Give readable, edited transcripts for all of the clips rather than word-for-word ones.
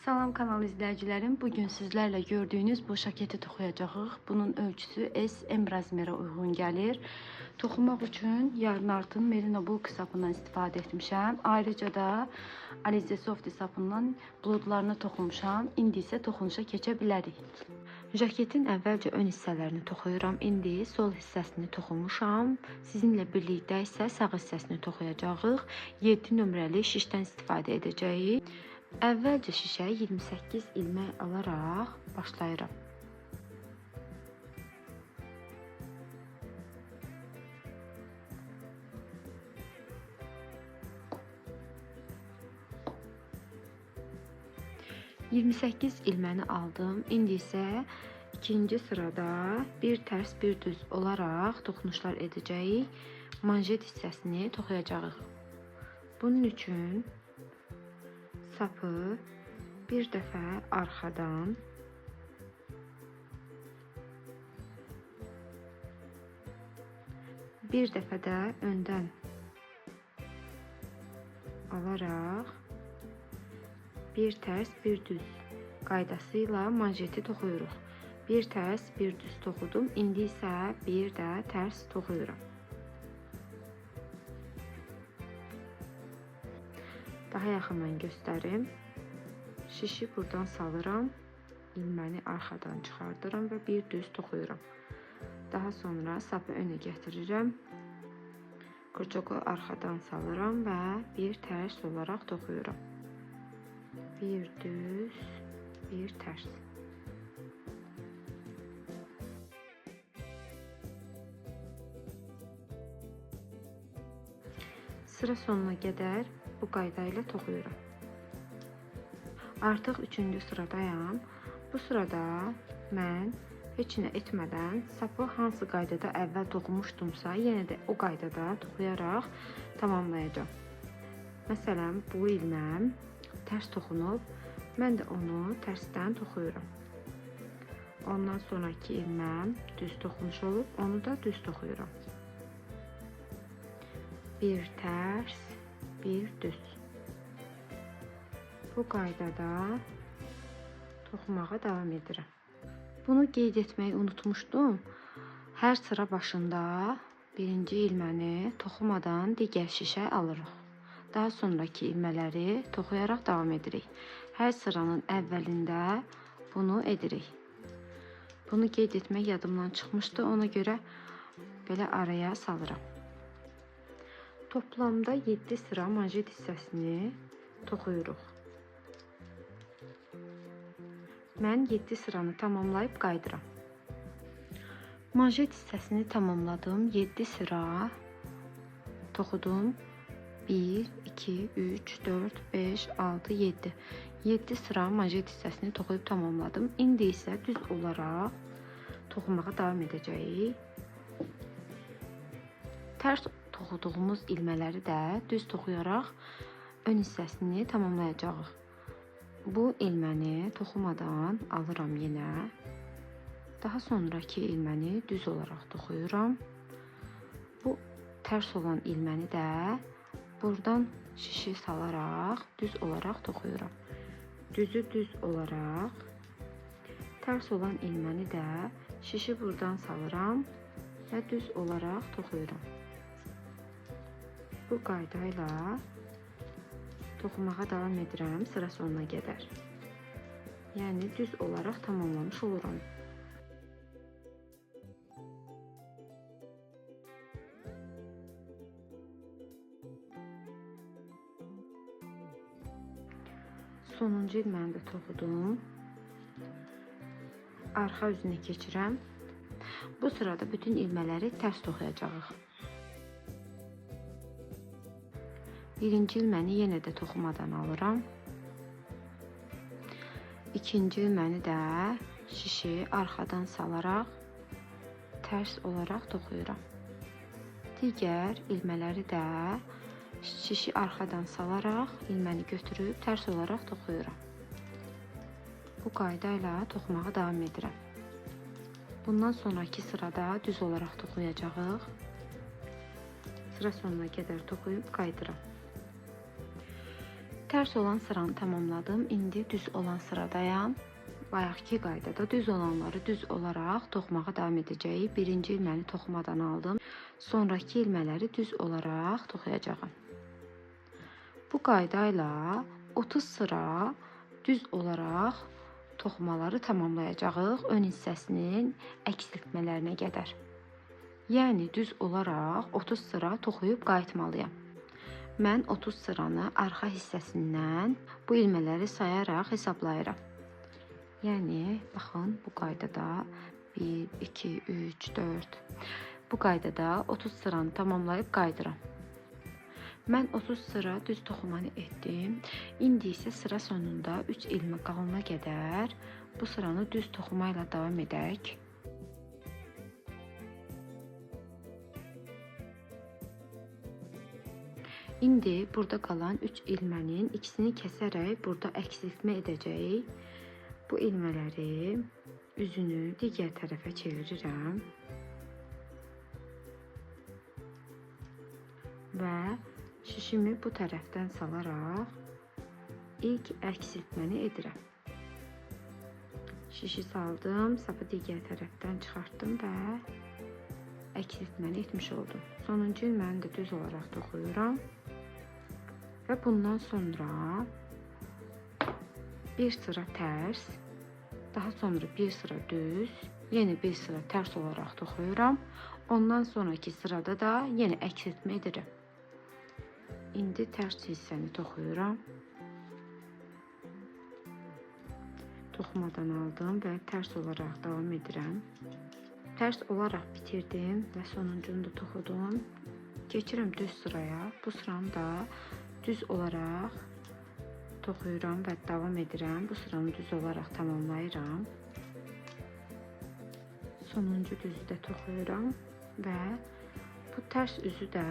Salam kanal izləyicilərim. Bugün sizlərlə gördüyünüz bu şaketi toxuyacağıq. Bunun ölçüsü S-M razmerə uyğun gəlir. Toxumaq üçün yarnartın Merino bulk sapından istifadə etmişəm. Ayrıca da Alize Softy sapından buludlarını toxumuşam. İndi isə toxunuşa keçə bilərik. Jaketin əvvəlcə ön hissələrini toxuyuram. İndi sol hissəsini toxumuşam. Sizinlə birlikdə isə sağ hissəsini toxuyacağıq. 7 nömrəli şişdən istifadə edəcəyik. Əvvəlcə şişə 28 ilmək alaraq başlayıram. ilməni aldım. İndi isə ikinci sırada bir tərs bir düz olaraq toxunuşlar edəcəyik. Manjet hissəsini toxuyacağıq. Bunun üçün sapı bir dəfə arxadan bir dəfə də öndən alaraq bir tərs bir düz qaydası ilə manjeti toxuyuruq. Bir tərs bir düz toxudum. İndi isə bir də tərs toxuyuram. Daha yaxından göstərim. Şişi buradan salıram. İlməni arxadan çıxardıram və bir düz toxuyuram. Daha sonra sapı önə gətirirəm. Qurçoqu arxadan salıram və bir tərs olaraq toxuyuram. Bir düz, bir tərs. Sıra sonuna qədər bu qayda ilə toxuyuram. Artıq 3-cü sıradayam. Bu sırada mən heç nə etmədən sapı hansı qaydada əvvəl toxumuşdumsa, yenə də o qaydada toxuyaraq tamamlayacağım. Məsələn, bu ilməm tərs toxunub, mən də onu tərsdən toxuyuram. Ondan sonraki ilməm düz toxunuş olub, onu da düz toxuyuram. Bir tərs, bir düz. Bu qaydada toxumağa davam edirəm. Bunu qeyd etməyi unutmuşdum. Hər sıra başında birinci ilməni toxumadan digər şişə alırıq. Daha sonraki ilmələri toxuyaraq davam edirik. Hər sıranın əvvəlində bunu edirik. Bunu qeyd etmək yadımdan çıxmışdı. Ona görə belə araya salıram. Toplamda 7 sıra manjet hissəsini toxuyuruq. Mən 7 sıranı tamamlayıb qayıdıram. Manjet hissəsini tamamladım. 7 sıra toxudum. 1, 2, 3, 4, 5, 6, 7. 7 sıra manjet hissəsini toxuyub tamamladım. İndi isə düz olaraq toxumağa davam edəcəyik. Tərs toxuduğumuz ilmələri də düz toxuyaraq ön hissəsini tamamlayacağıq. Bu ilməni toxumadan alıram yenə. Daha sonraki ilməni düz olaraq toxuyuram. Bu tərs olan ilməni də buradan şişi salaraq düz olaraq toxuyuram. Düzü düz olaraq, tərs olan ilməni də şişi buradan salıram və düz olaraq toxuyuram. Bu qayda ilə toxumağa davam edirəm sıra sonuna qədər. Yəni düz olaraq tamamlamış oluram. Sonuncu ilməni də toxudum. Arxa üzünə keçirəm. Bu sırada bütün ilmələri tərs toxuyacağıq. Birinci ilməni yenə də toxumadan alıram. İkinci ilməni də şişi arxadan salaraq tərs olaraq toxuyuram. Digər ilmələri də şişi arxadan salaraq ilməni götürüb tərs olaraq toxuyuram. Bu qayda ilə toxumağa davam edirəm. Bundan sonraki sırada düz olaraq toxuyacağıq. Sıra sonuna qədər toxuyub qayıdıram. Tərs olan sıranı tamamladım. İndi düz olan sıradayam. Bayaqki qaydada düz olanları düz olaraq toxumağa davam edəcəyik. Birinci ilməni toxumadan aldım. Sonraki ilmələri düz olaraq toxuyacağam. Bu qaydayla 30 sıra düz olaraq toxumaları tamamlayacağıq ön hissəsinin əksiltmələrinə qədər. Yəni düz olaraq 30 sıra toxuyub qayıtmalıyam. Mən 30 sıranı arxa hissəsindən bu ilmələri sayaraq hesablayıram. Yəni baxın bu qaydada 1, 2, 3, 4. Bu qaydada 30 sıranı tamamlayıb qayıdıram. Mən 30 sıra düz toxumanı etdim. İndi isə sıra sonunda 3 ilmə qalana qədər bu sıranı düz toxuma ilə davam edək. İndi burada qalan 3 ilmənin ikisini kəsərək burada əksiltmə edəcəyik. Bu ilmələri üzünü digər tərəfə çevirirəm və şişimi bu tərəfdən salaraq ilk əksiltməni edirəm. Şişi saldım, sapı digər tərəfdən çıxartdım və əksiltməni etmiş oldum. Sonuncu ilməni də düz olaraq toxuyuram və bundan sonra bir sıra tərs, daha sonra bir sıra düz, yenə bir sıra tərs olaraq toxuyuram. Ondan sonraki sırada da yenə əksiltmə edirəm. İndi tərs hissəni toxuyuram. Toxumadan aldım və tərs olaraq davam edirəm. Tərs olaraq bitirdim və sonuncunu da toxudum. Keçirəm düz sıraya. Bu sıranı da düz olaraq toxuyuram və davam edirəm. Bu sıranı düz olaraq tamamlayıram. Sonuncu düzü də toxuyuram və bu tərs üzü də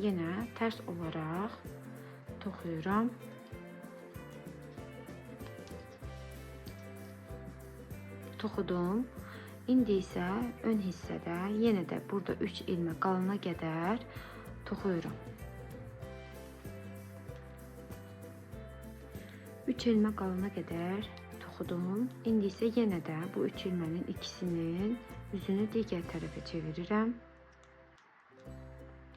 yenə tərs olaraq toxuyuram. Toxudum. İndi isə ön hissədə yenə də burada 3 ilmə qalana qədər toxuyuram. 3 ilmə qalana qədər toxudum. İndi isə yenə də bu 3 ilmənin ikisinin üzünü digər tərəfə çevirirəm.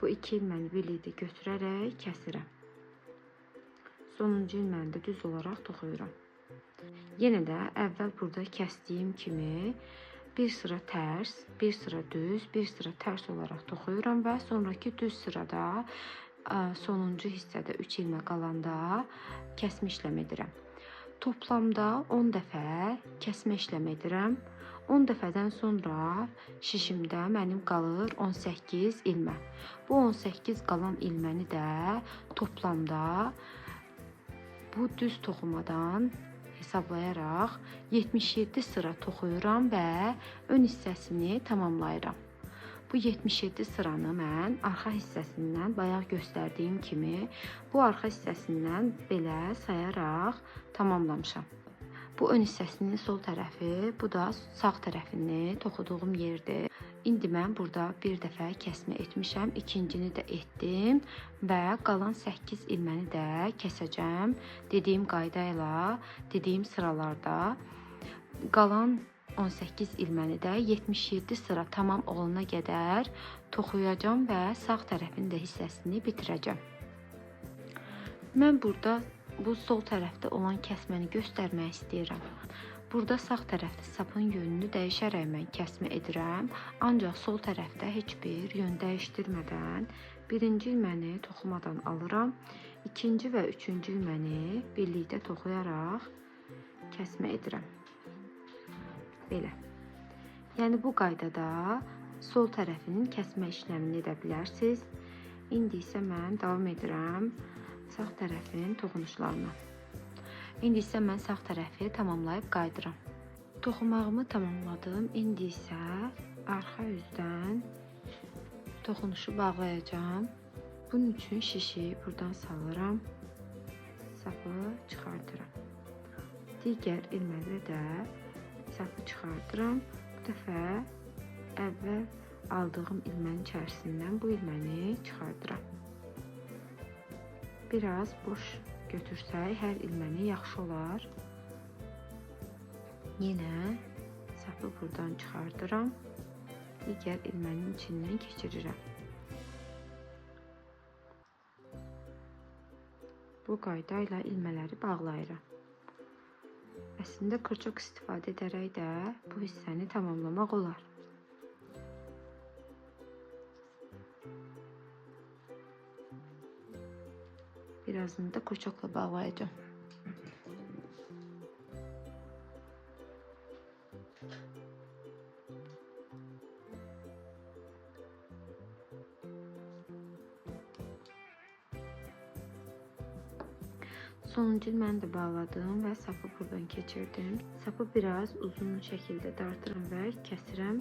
Bu 2 ilməni birlikdə götürərək kəsirəm. Sonuncu ilməni də düz olaraq toxuyuram. Yenə də əvvəl burada kəsdiyim kimi bir sıra tərs, bir sıra düz, bir sıra tərs olaraq toxuyuram və sonraki düz sırada sonuncu hissədə 3 ilmə qalanda kəsmə işləm edirəm. Toplamda 10 dəfə kəsmə işləm edirəm. 10 dəfədən sonra şişimdə mənim qalır 18 ilmə. Bu 18 qalan ilməni də toplamda bu düz toxumadan hesablayaraq 77 sıra toxuyuram və ön hissəsini tamamlayıram. Bu 77 sıranı mən arxa hissəsindən bayaq göstərdiyim kimi bu arxa hissəsindən belə sayaraq tamamlamışam. Bu ön hissəsinin sol tərəfi, bu da sağ tərəfini toxuduğum yerdir. İndi mən burada bir dəfə kəsmə etmişəm, ikincini də etdim və qalan 8 ilməni də kəsəcəm. Dediyim qayda ilə, dediyim sıralarda qalan 18 ilməni də 77 sıra tamam olana qədər toxuyacağam və sağ tərəfin də hissəsini bitirəcəm. Mən burada bu sol tərəfdə olan kəsməni göstərmək istəyirəm. Burada sağ tərəfdə sapın yönünü dəyişərək mən kəsmə edirəm. Ancaq sol tərəfdə heç bir yön dəyişdirmədən birinci ilməni toxumadan alıram. İkinci və üçüncü ilməni birlikdə toxuyaraq kəsmə edirəm. Belə. Yəni bu qaydada sol tərəfinin kəsmə işləmini edə bilərsiniz. İndi isə mən davam edirəm sağ tərəfin toxunuşlarına. İndi isə mən sağ tərəfi tamamlayıb qayıdıram. Toxumağımı tamamladım. İndi isə arxa üzdən toxunuşu bağlayacağım. Bunun üçün şişi buradan salıram. Sapı çıxardıram. Digər ilmədə də sapı çıxardıram. Bu dəfə əvvəl aldığım ilmənin içərisindən bu ilməni çıxardıram. Biraz boş götürsək, hər ilməni yaxşı olar. Yenə sapı buradan çıxardıram. Digər ilmənin içindən keçirirəm. Bu qayda ilə ilmələri bağlayıram. Əslində qırçıq istifadə edərək də bu hissəni tamamlamaq olar. Birazını da qırçıqla bağlayacağım. Sonuncu ilməni də bağladım və sapı buradan keçirdim. Sapı biraz uzun şəkildə dartıram və kəsirəm.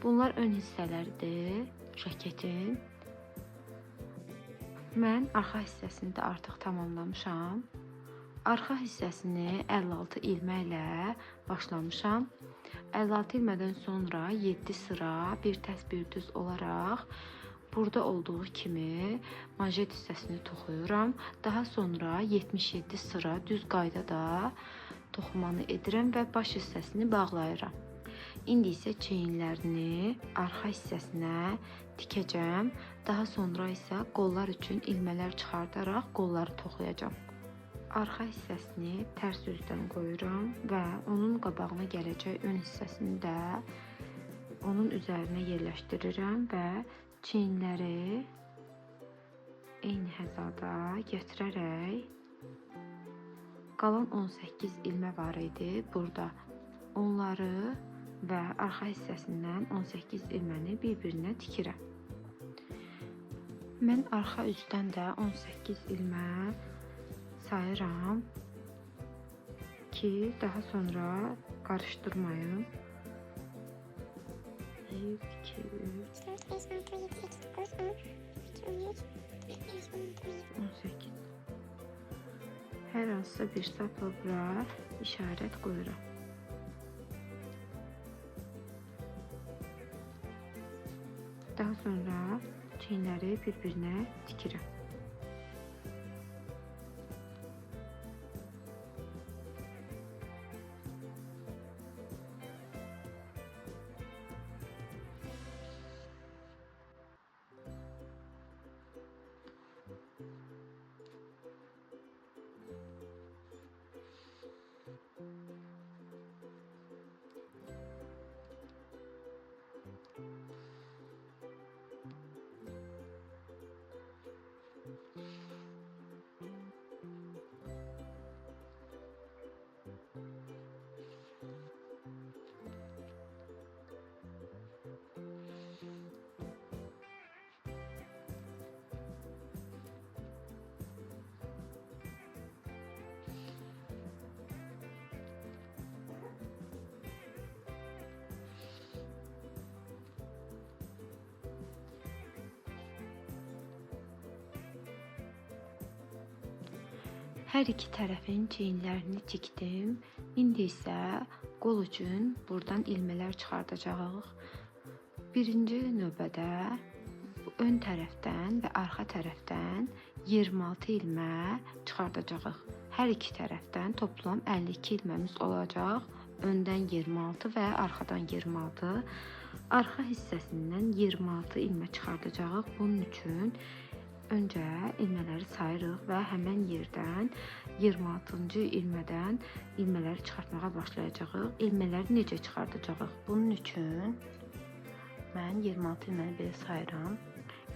Bunlar ön hissələridir jaketin. Mən arxa hissəsini də artıq tamamlamışam. Arxa hissəsini 56 ilmə ilə başlamışam. 56 ilmədən sonra 7 sıra bir tərs bir düz olaraq burada olduğu kimi manjet hissəsini toxuyuram. Daha sonra 77 sıra düz qaydada toxumanı edirəm və baş hissəsini bağlayıram. İndi isə çiyinlərini arxa hissəsinə tikəcəm. Daha sonra isə qollar üçün ilmələr çıxardaraq qolları toxuyacağam. Arxa hissəsini tərs üzdən qoyuram və onun qabağına gələcək ön hissəsini də onun üzərinə yerləşdirirəm və çiyinləri eyni həzada gətirərək qalan 18 ilmə var idi burada. Onları və arxa hissəsindən 18 ilməni bir-birinə tikirəm. Mən arxa üzdən də 18 ilmə sayıram ki, daha sonra qarışdırmayım. 1, 2, 3, 4, 5, 6, 7, 8, 9, 10, 12, 13, 18. Hər hansısa bir sapla bura işarət qoyuram. Daha sonra çiyinləri bir-birinə tikirəm. Hər iki tərəfin çiyinlərini tikdim. İndi isə qol üçün buradan ilmələr çıxardacağıq. Birinci növbədə ön tərəfdən və arxa tərəfdən 26 ilmə çıxardacağıq. Hər iki tərəfdən toplam 52 ilməmiz olacaq. Öndən 26 və arxadan 26. Arxa hissəsindən 26 ilmə çıxardacağıq. Bunun üçün öncə ilmələri sayırıq və həmən yerdən 26-cı ilmədən ilmələri çıxartmağa başlayacağıq. İlmələri necə çıxardacağıq? Bunun üçün mən 26 ilməni belə sayıram.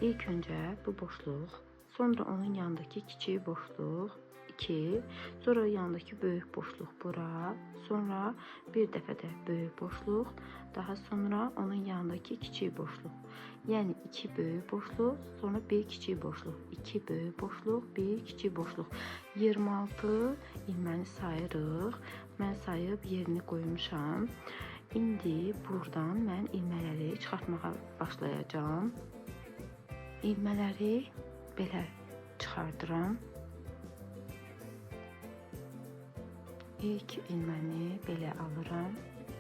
İlk öncə bu boşluq, sonra onun yanındakı kiçik boşluq 2, sonra yanındakı böyük boşluq bura, sonra bir dəfə də böyük boşluq, daha sonra onun yanındakı kiçik boşluq. Yəni 2 böyük boşluq, sonra bir kiçik boşluq, 2 böyük boşluq, bir kiçik boşluq. 26 ilməni sayırıq. Mən sayıb yerini qoymuşam. İndi buradan mən ilmələri çıxartmağa başlayacağım. İlmələri belə çıxardıram. İlk ilməni belə alıram.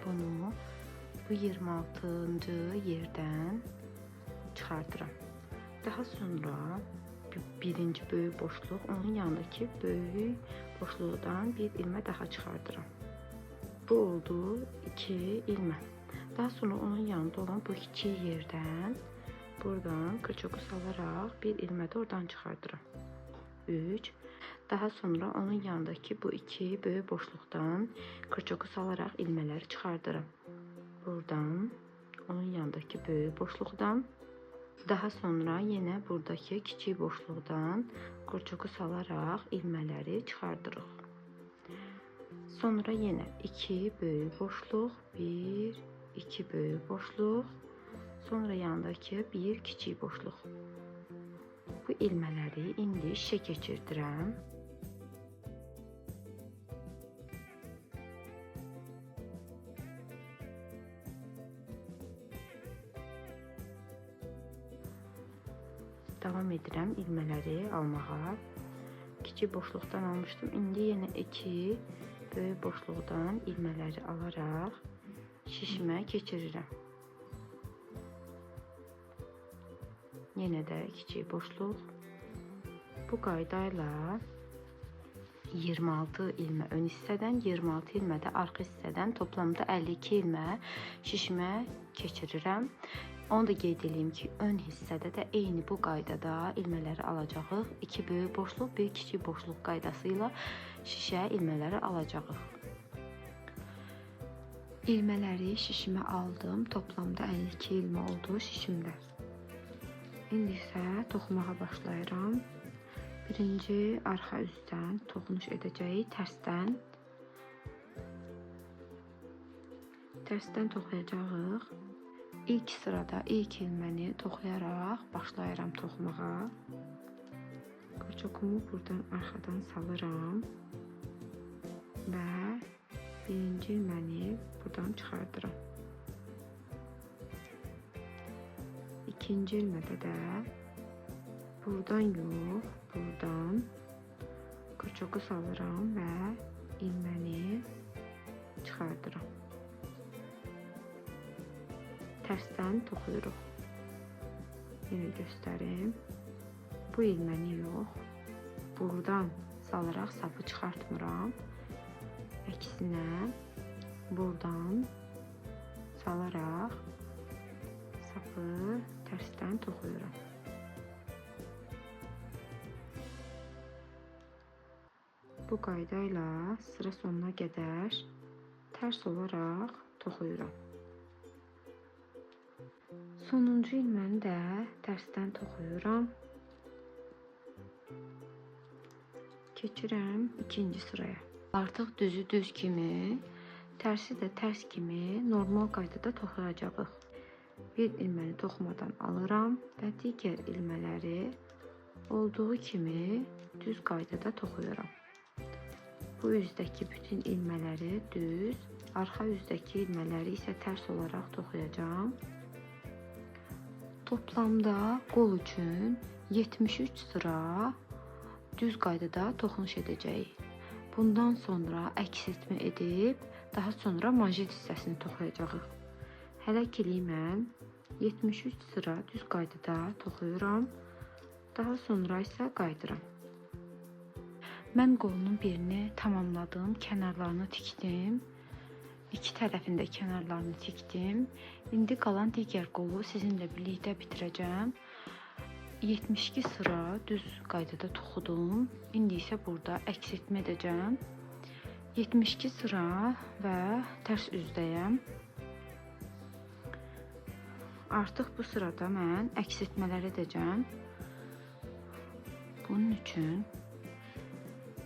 Bunu bu 26-cı yerdən çıxardıram. Daha sonra birinci böyük boşluq, onun yanındakı böyük boşluqdan bir ilmə daha çıxardıram. Bu oldu 2 ilmə. Daha sonra onun yanında olan bu kiçik yerdən buradan kırçoku salaraq bir ilmə də oradan çıxardıram. 3. Daha sonra onun yanındaki bu iki böyük boşluqdan kırçoku salaraq ilmələri çıxardıram. Buradan onun yanındaki böyük boşluqdan, daha sonra yenə buradakı kiçik boşluqdan kırçoku salaraq ilmələri çıxardırıq. Sonra yenə 2 böyük boşluq, 1, 2 böyük boşluq, sonra yanındakı bir kiçik boşluq. Bu ilmələri indi şişə keçirdirəm. Davam edirəm ilmələri almağa. Kiçik boşluqdan almışdım. İndi yenə 2 böyük boşluqdan ilmələri alaraq şişimə keçirirəm. Yenə də kiçik boşluq. Bu qaydayla 26 ilmə ön hissədən, 26 ilmə də arxa hissədən toplamda 52 ilmə şişimə keçirirəm. Onu da qeyd edeyim ki, ön hissədə də eyni bu qaydada ilmələri alacağıq. 2 böyük boşluq, bir kiçik boşluq qaydası ilə şişə ilmələri alacağıq. İlmələri şişimə aldım. Toplamda 52 ilmə oldu şişimdə. İndi isə toxumağa başlayıram. Birinci arxa üstdən toxunuş edəcəyik, tərsdən. Tərsdən toxuyacağıq. İlk sırada ilk ilməni toxuyaraq başlayıram toxumağa. Kırçokumu buradan arxadan salıram və birinci ilməni buradan çıxardıram. İkinci ilmədə də buradan yox, buradan kırçoku salıram və ilməni çıxardıram. Tərsdən toxuyuruq. Yenə göstərim. Bu ilməni yox, buradan salaraq sapı çıxartmıram. Əksinə buradan salaraq sapı tərsdən toxuyuram. Bu qaydayla sıra sonuna qədər tərs olaraq toxuyuram. Sonuncu ilməni də tərsdən toxuyuram. Keçirəm ikinci sıraya. Artıq düzü düz kimi, tərsi də tərs kimi normal qaydada toxuyacağıq. Bir ilməni toxumadan alıram və digər ilmələri olduğu kimi düz qaydada toxuyuram. Bu üzdəki bütün ilmələri düz, arxa üzdəki ilmələri isə tərs olaraq toxuyacağım. Toplamda qol üçün 73 sıra düz qaydada toxunuş edəcəyik. Bundan sonra əksiltmə edib, daha sonra manjet hissəsini toxuyacağıq. Hələ ki mən 73 sıra düz qaydada toxuyuram, daha sonra isə qaydıram. Mən qolunun birini tamamladım, kənarlarını tikdim. İki tərəfində kənarlarını tikdim. İndi qalan digər qolu sizinlə birlikdə bitirəcəm. 72 sıra düz qaydada toxudum. İndi isə burada əksiltmə edəcəm. 72 sıra və tərs üzdəyəm. Artıq bu sırada mən əksiltmələr edəcəm. Bunun üçün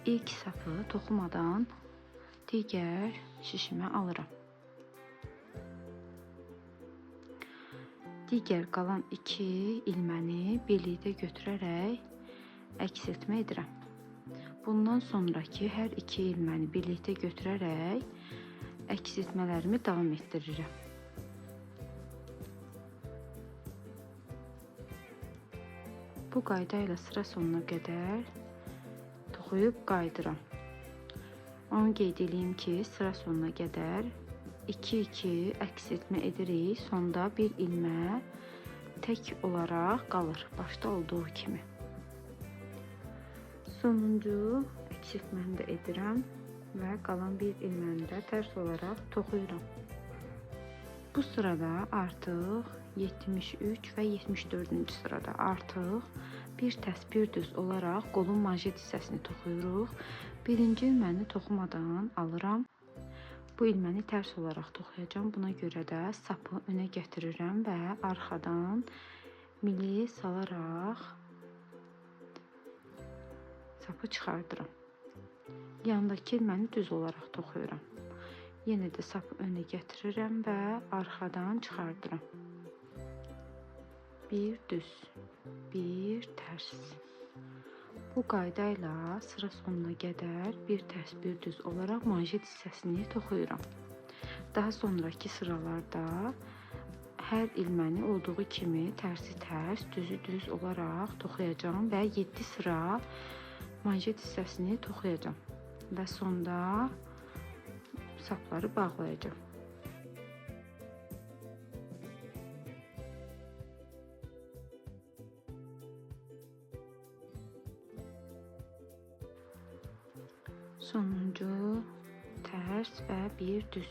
ilk sapı toxumadan digər şişimə alıram. Digər qalan 2 ilməni birlikdə götürərək əksiltmə edirəm. Bundan sonraki hər 2 ilməni birlikdə götürərək əksiltmələrimi davam etdirirəm. Bu qayda ilə sıra sonuna qədər toxuyub qaydıram. Onu qeyd edeyim ki, sıra sonuna qədər 2-2 əksiltmə edirik. Sonda bir ilmə tək olaraq qalır, başda olduğu kimi. Sonuncu eksiltməni də edirəm və qalan bir ilməni də tərs olaraq toxuyuram. Bu sırada artıq 73 və 74-cü sırada artıq bir tərs bir düz olaraq qolun manşet hissəsini toxuyuruq. Birinci ilməni toxumadan alıram. Bu ilməni tərs olaraq toxuyacağam. Buna görə də sapı önə gətirirəm və arxadan mili salaraq sapı çıxardıram. Yandakı ilməni düz olaraq toxuyuram. Yenə də sapı önə gətirirəm və arxadan çıxardıram. Bir düz, bir tərs. Bu qayda ilə sıra sonuna qədər bir tərs bir düz olaraq manşet hissəsini toxuyuram. Daha sonraki sıralarda hər ilməni olduğu kimi tərsi tərs, düzü düz olaraq toxuyacağam və 7 sıra manşet hissəsini toxuyacağam və sonda sapları bağlayacağam. Sonuncu tərs və bir düz.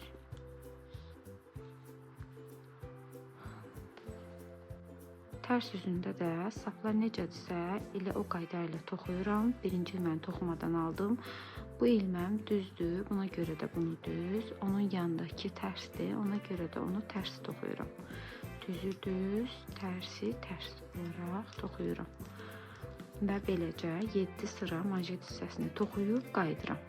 Tərs üzündə də saplar necədirsə elə o qayda ilə toxuyuram. Birinci ilməni toxumadan aldım. Bu ilməm düzdür, buna görə də bunu düz. Onun yanındakı tərsdir, ona görə də onu tərs toxuyuram. Düzü düz, tərsi tərs olaraq toxuyuram. Və beləcə 7 sıra manşet hissəsini toxuyub qayıdıram.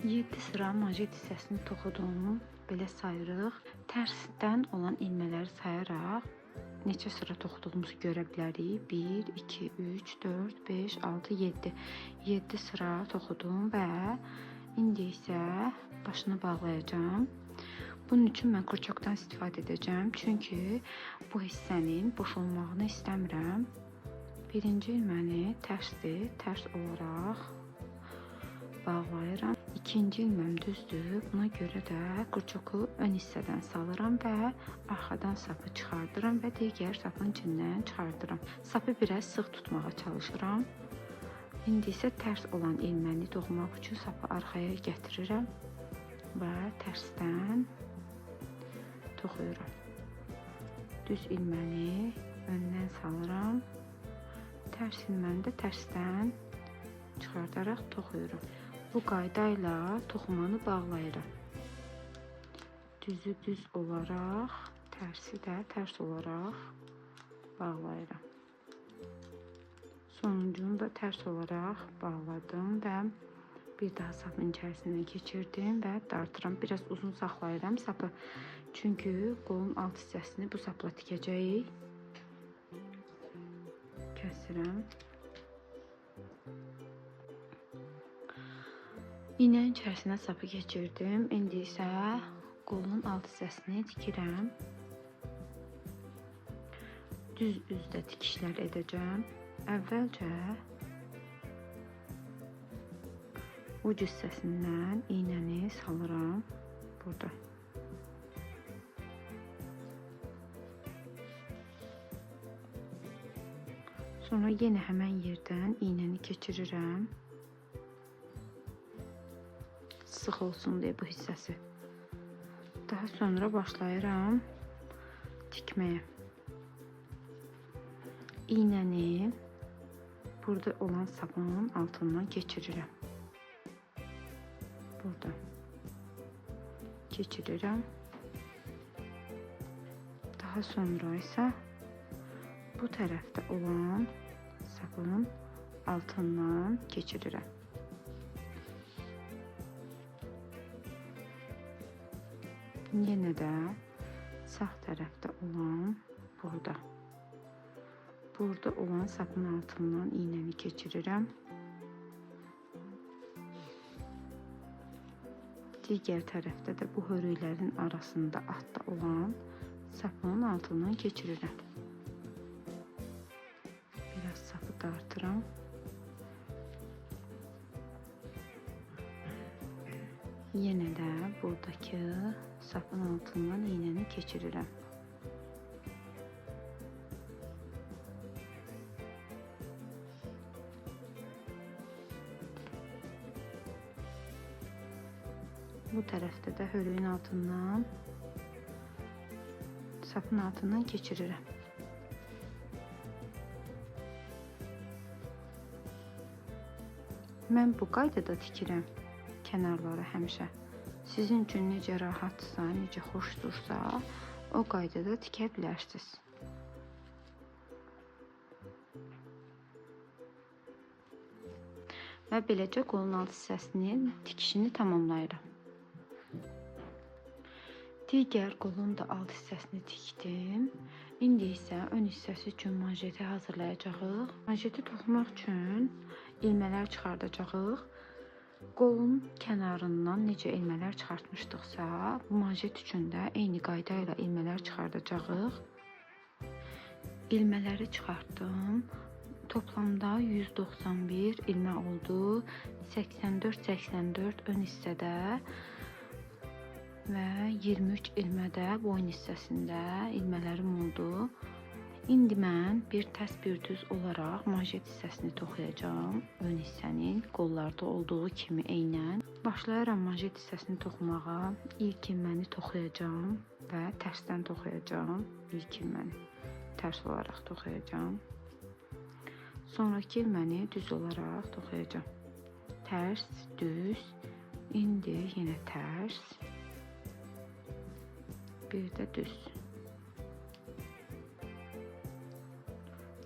7 sıra manşet hissəsini toxuduğumu belə sayırıq. Tərsdən olan ilmələri sayaraq neçə sıra toxuduğumuzu görə bilərik. 1, 2, 3, 4, 5, 6, 7. 7 sıra toxudum və indi isə başını bağlayacağım. Bunun üçün mən kurçokdan istifadə edəcəm. Çünki bu hissənin boş olmağını istəmirəm. Birinci ilməni tərsdir, tərs olaraq bağlayıram. İkinci ilməm düzdür, buna görə də kurçoku ön hissədən salıram və arxadan sapı çıxardıram və digər sapın içindən çıxardıram. Sapı biraz sıx tutmağa çalışıram. İndi isə tərs olan ilməni toxumaq üçün sapı arxaya gətirirəm və tərsdən toxuyuram. Düz ilməni öndən salıram. Tərs ilməni də tərsdən çıxardaraq toxuyuram. Bu qayda ilə toxumanı bağlayıram. Düzü düz olaraq, tərsi də tərs olaraq bağlayıram. Sonuncunu da tərs olaraq bağladım və bir daha sapın içərisindən keçirdim və dartıram. Biraz uzun saxlayıram sapı. Çünki qolun alt hissəsini bu sapla tikəcəyik. Kəsirəm. İynənin içərisinə sapı keçirdim. İndi isə qolun alt hissəsini tikirəm. Düz üzdə tikişlər edəcəm. Əvvəlcə uc hissəsindən iynəni salıram. Burada. Sonra yenə həmən yerdən iynəni keçirirəm. Sıx olsun deyə bu hissəsi. Daha sonra başlayıram tikməyə. İynəni burada olan sapın altından keçirirəm. Burada keçirirəm. Daha sonra isə bu tərəfdə olan sapın altından keçirirəm. Yenə də sağ tərəfdə olan burada. Burada olan sapın altından iynəni keçirirəm. Digər tərəfdə də bu hörüklərin arasında altda olan sapın altından keçirirəm. Biraz sapı dartıram. Yenə də buradakı sapın altından iynəni keçirirəm. Bu tərəfdə də hörüyün altından, sapın altından keçirirəm. Mən bu qaydada tikirəm kənarları həmişə. Sizin üçün necə rahatsa, necə xoşdursa, o qaydada tikə bilərsiniz. Və beləcə qolun alt hissəsinin tikişini tamamlayırım. Digər qolun da alt hissəsini tikdim. İndi isə ön hissəsi üçün manjeti hazırlayacağıq. Manjeti toxumaq üçün ilmələr çıxardacağıq. Qolun kənarından necə ilmələr çıxartmışdıqsa, bu manjet üçün də eyni qayda ilə ilmələr çıxardacağıq. İlmələri çıxartdım. Toplamda 191 ilmə oldu. 84-84 ön hissədə və 23 ilmədə boyun hissəsində ilmələrim oldu. İndi mən bir tərs bir düz olaraq manjet hissəsini toxuyacağım. Ön hissənin qollarda olduğu kimi eynən. Başlayıram manjet hissəsini toxumağa. İlk ilməni toxuyacağım və tərsdən toxuyacağım. İlk ilməni tərs olaraq toxuyacağım. Sonraki ilməni düz olaraq toxuyacağım. Tərs, düz, indi yenə tərs, bir də düz.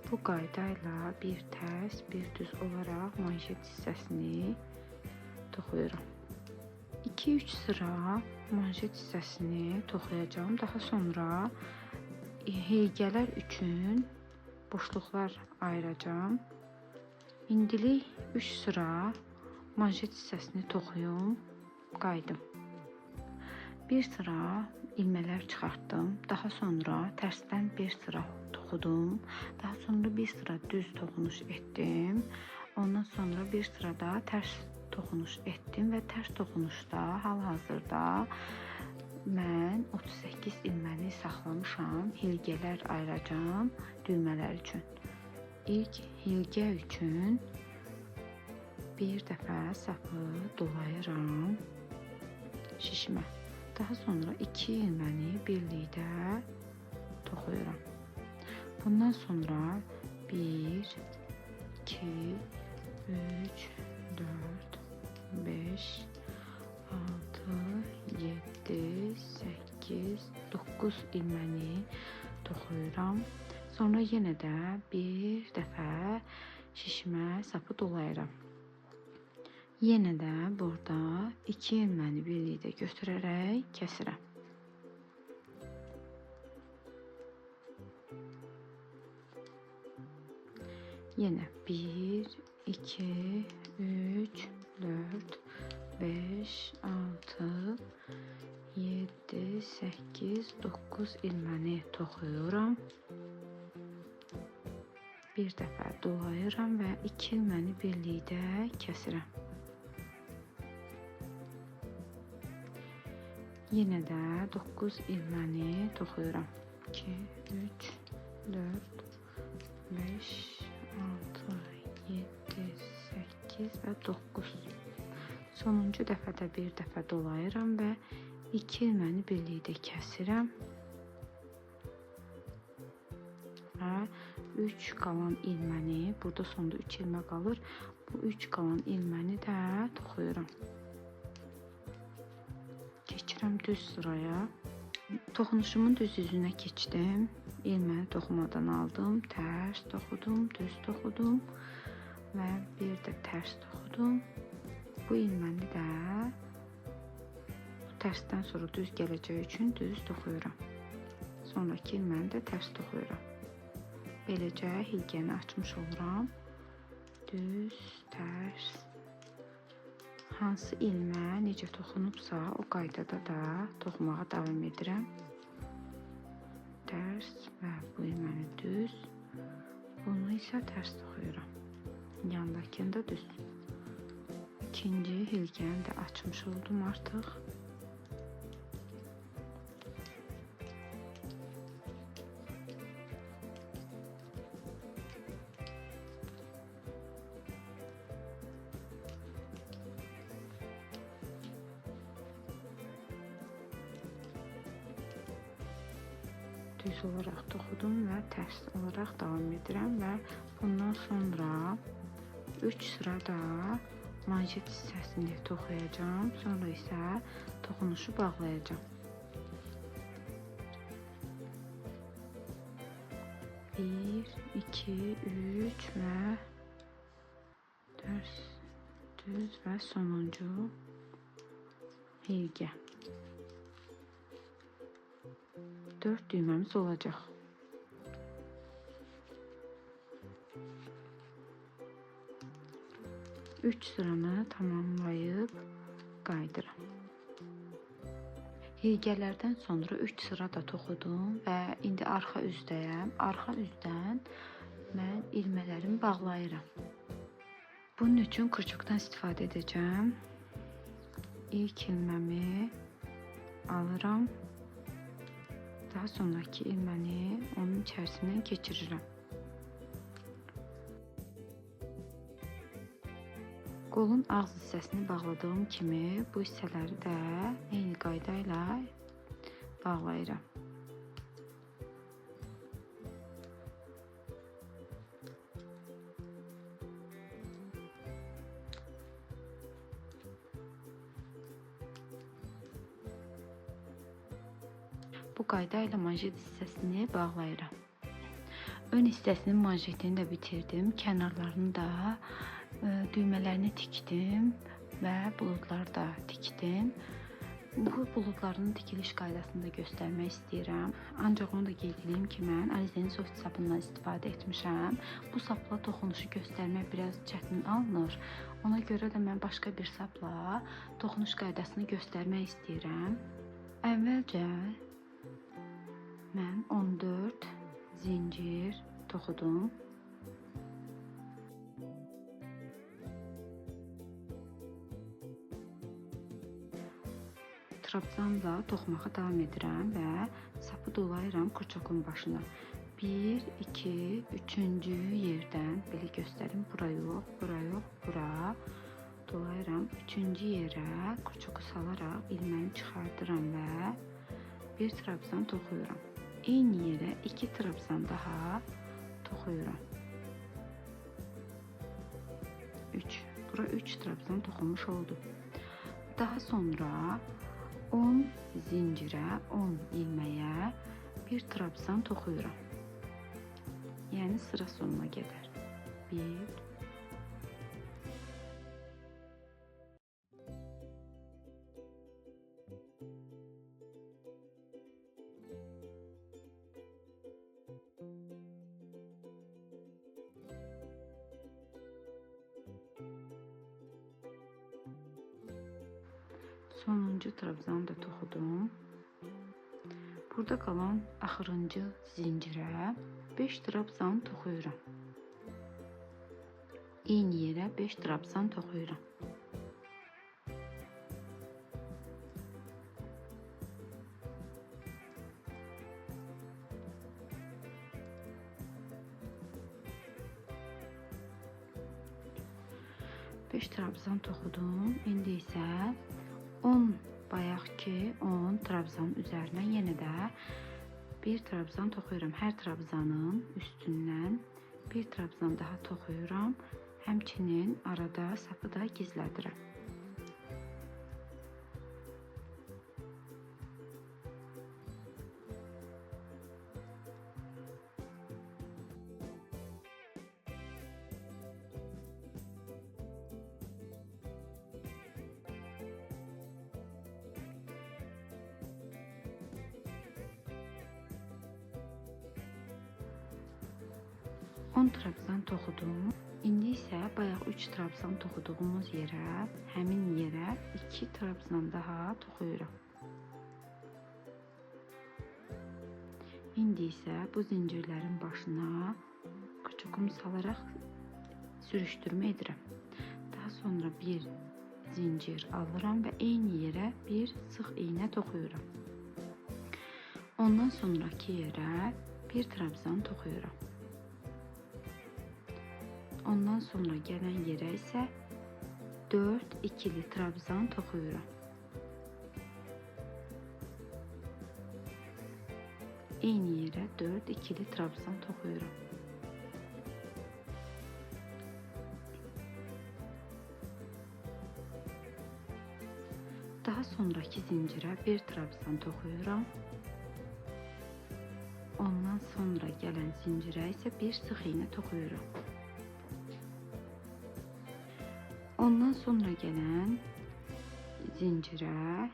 Bu qayda ilə bir tərs, bir düz olaraq manjet hissəsini toxuyuram. 2-3 sıra manjet hissəsini toxuyacağım. Daha sonra heygələr üçün boşluqlar ayıracağım. İndilik 3 sıra manjet hissəsini toxuyum, qaydım. Bir sıra ilmələr çıxartdım. Daha sonra tərsdən bir sıra toxudum. Daha sonra bir sıra düz toxunuş etdim. Ondan sonra bir sırada tərs toxunuş etdim və tərs toxunuşda hal-hazırda mən 38 ilməni saxlamışam. Hilgələr ayıracağım düymələr üçün. İlk hilgə üçün bir dəfə sapı dolayıram şişmə. Daha sonra 2 ilməni birlikdə toxuyuram. Bundan sonra 1, 2, 3, 4, 5, 6, 7, 8, 9 ilməni toxuyuram. Sonra yenə də bir dəfə şişmə sapı dolayıram. Yenə də burada 2 ilməni birlikdə götürərək kəsirəm. Yenə 1, 2, 3, 4, 5, 6, 7, 8, 9 ilməni toxuyuram. Bir dəfə dolayıram və 2 ilməni birlikdə kəsirəm. Yenə də 9 ilməni toxuyuram. 2, 3, 4, 5, 6, 7, 8 və 9. Sonuncu dəfədə bir dəfə dolayıram və 2 ilməni birlikdə kəsirəm. Və 3 qalan ilməni, burada sonda 3 ilmə qalır. Bu 3 qalan ilməni də toxuyuram. Keçirəm düz sıraya. Toxunuşumun düz yüzünə keçdim. İlməni toxumadan aldım. Tərs toxudum, düz toxudum və bir də tərs toxudum. Bu ilməni də tərsdən sonra düz gələcəyi üçün düz toxuyuram. Sonraki ilməni də tərs toxuyuram. Beləcə hilgəni açmış oluram. Düz, tərs. Hansı ilmə necə toxunubsa, o qaydada da toxumağa davam edirəm. Tərs və bu ilməni düz. Bunu isə tərs toxuyuram. Yandakını da düz. İkinci hilgəni də açmış oldum artıq. düz olaraq toxudum və tərs olaraq davam edirəm və bundan sonra 3 sıra da manşet hissəsini toxuyacağım. Sonra isə toxunuşu bağlayacağım. 1, 2, 3 və 4 düz və sonuncu hilgə. 4 düyməmiz olacaq. Üç sıranı tamamlayıb qaydıram. Hilgələrdən sonra 3 sıra da toxudum və indi arxa üzdəyəm. Arxa üzdən mən ilmələrimi bağlayıram. Bunun üçün kurçukdan istifadə edəcəm. İlk ilməmi alıram. Daha sonraki ilməni onun içərisindən keçirirəm. Qolun ağız hissəsini bağladığım kimi bu hissələri də eyni qayda ilə bağlayıram. Bu qayda ilə manşet hissəsini bağlayıram. Ön hissəsinin manşetini də bitirdim. Kənarlarını da düymələrini tikdim və buludları da tikdim. Bu buludların tikiliş qaydasını da göstərmək istəyirəm. Ancaq onu da qeyd edeyim ki, mən Alize'nin soft sapından istifadə etmişəm. Bu sapla toxunuşu göstərmək biraz çətin alınır. Ona görə də mən başqa bir sapla toxunuş qaydasını göstərmək istəyirəm. Əvvəlcə mən 14 zincir toxudum. Trabzanla toxumağa davam edirəm və sapı dolayıram kurçokun başına. 1, 2, 3-cü yerdən belə göstərim. Bura yox, bura yox, bura. Dolayıram. 3-cü yerə kurçoku salaraq ilməni çıxardıram və bir trabzan toxuyuram. Eyni yerə 2 trabzan daha toxuyuram. 3. Bura 3 trabzan toxumuş oldu. Daha sonra 10 zincirə, 10 ilməyə bir trabzan toxuyuram. Yəni sıra sonuna qədər. 1, sonuncu trabzanı da toxudum. Burada qalan axırıncı zincirə 5 trabzan toxuyuram. Eyni yerə 5 trabzan toxuyuram. Beş trabzan toxudum. İndi isə 10 bayaqki 10 trabzan üzərinə yenə də bir trabzan toxuyuram. Hər trabzanın üstündən bir trabzan daha toxuyuram. Həmçinin arada sapı da gizlədirəm. On trabzan toxudum. İndi isə bayaq 3 trabzan toxuduğumuz yerə, həmin yerə 2 trabzan daha toxuyuram. İndi isə bu zincirlərin başına kurçokumu salaraq sürüşdürmə edirəm. Daha sonra bir zincir alıram və eyni yerə bir sıx iğnə toxuyuram. Ondan sonraki yerə bir trabzan toxuyuram. Ondan sonra gələn yerə isə 4 ikili trabzan toxuyuram. eyni yerə 4 ikili trabzan toxuyuram. Daha sonraki zincirə bir trabzan toxuyuram. Ondan sonra gələn zincirə isə bir sıx iynə toxuyuram. Ondan sonra gələn zincirə,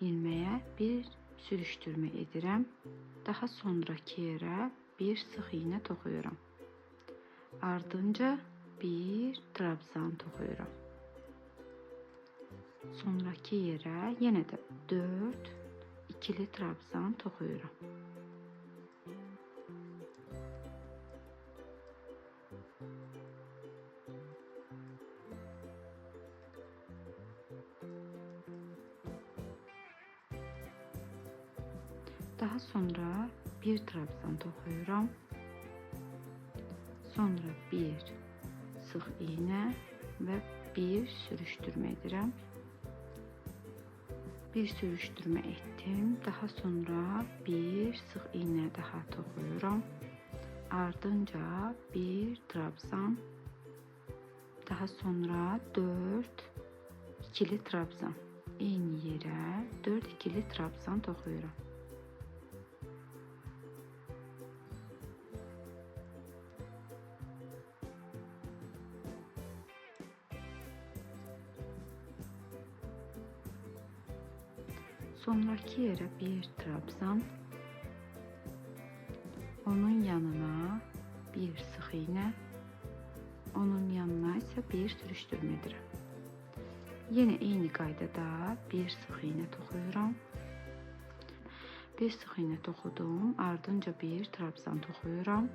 ilməyə bir sürüşdürmə edirəm. Daha sonraki yerə bir sıx iynə toxuyuram. Ardınca bir trabzan toxuyuram. Sonraki yerə yenə də 4 ikili trabzan toxuyuram. Daha sonra bir trabzan toxuyuram. Sonra bir sıx iynə və bir sürüşdürmə edirəm. Bir sürüşdürmə etdim. Daha sonra bir sıx iynə daha toxuyuram. Ardınca bir trabzan. Daha sonra 4 ikili trabzan. Eyni yerə 4 ikili trabzan toxuyuram. Sonraki yerə bir trabzan, onun yanına bir sıx iynə, onun yanına isə bir sürüşdürmə edirəm. Yenə eyni qaydada bir sıx iynə toxuyuram. Bir sıx iynə toxudum, ardınca bir trabzan toxuyuram.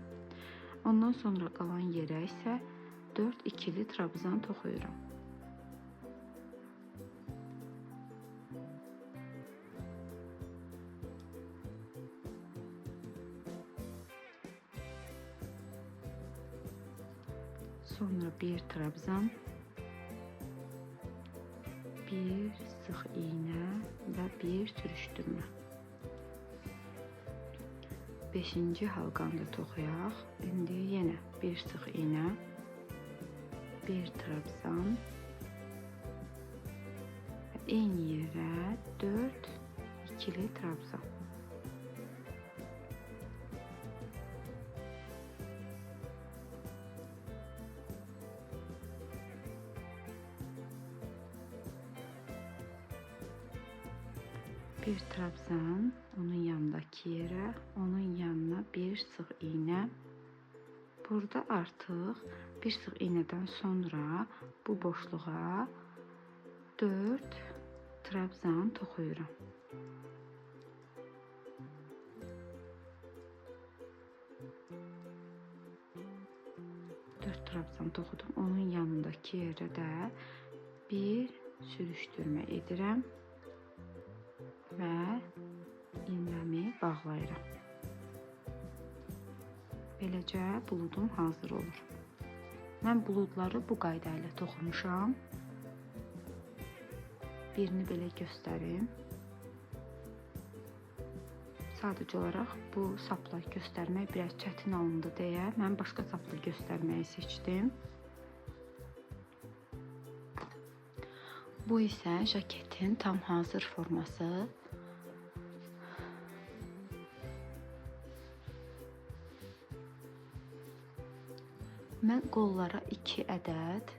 Ondan sonra qalan yerə isə 4 ikili trabzan toxuyuram. Sonra bir trabzan, bir sıx iynə və bir sürüşdürmə. 5-ci halqanı da toxuyaq. İndi yenə bir sıx iynə, bir trabzan və eyni yerə 4 ikili trabzan. Bir trabzan, onun yanındaki yerə, onun yanına bir sıx iynə. Burada artıq bir sıx iynədən sonra bu boşluğa 4 trabzan toxuyuram. Dörd trabzan toxudum. Onun yanındaki yerə də bir sürüşdürmə edirəm və ilməmi bağlayıram. Beləcə buludum hazır olur. Mən buludları bu qayda ilə toxumuşam. Birini belə göstərim. Sadəcə olaraq bu sapla göstərmək biraz çətin alındı deyə mən başqa sapla göstərməyi seçdim. Bu isə jaketin tam hazır forması. Mən qollara 2 ədəd,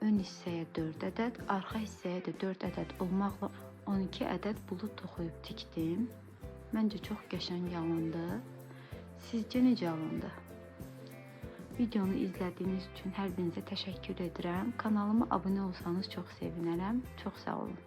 ön hissəyə 4 ədəd, arxa hissəyə də 4 ədəd olmaqla 12 ədəd bulud toxuyub tikdim. Məncə çox qəşəng alındı. Sizcə necə alındı? Videonu izlədiyiniz üçün hər birinizə təşəkkür edirəm. Kanalıma abunə olsanız çox sevinərəm. Çox sağ olun.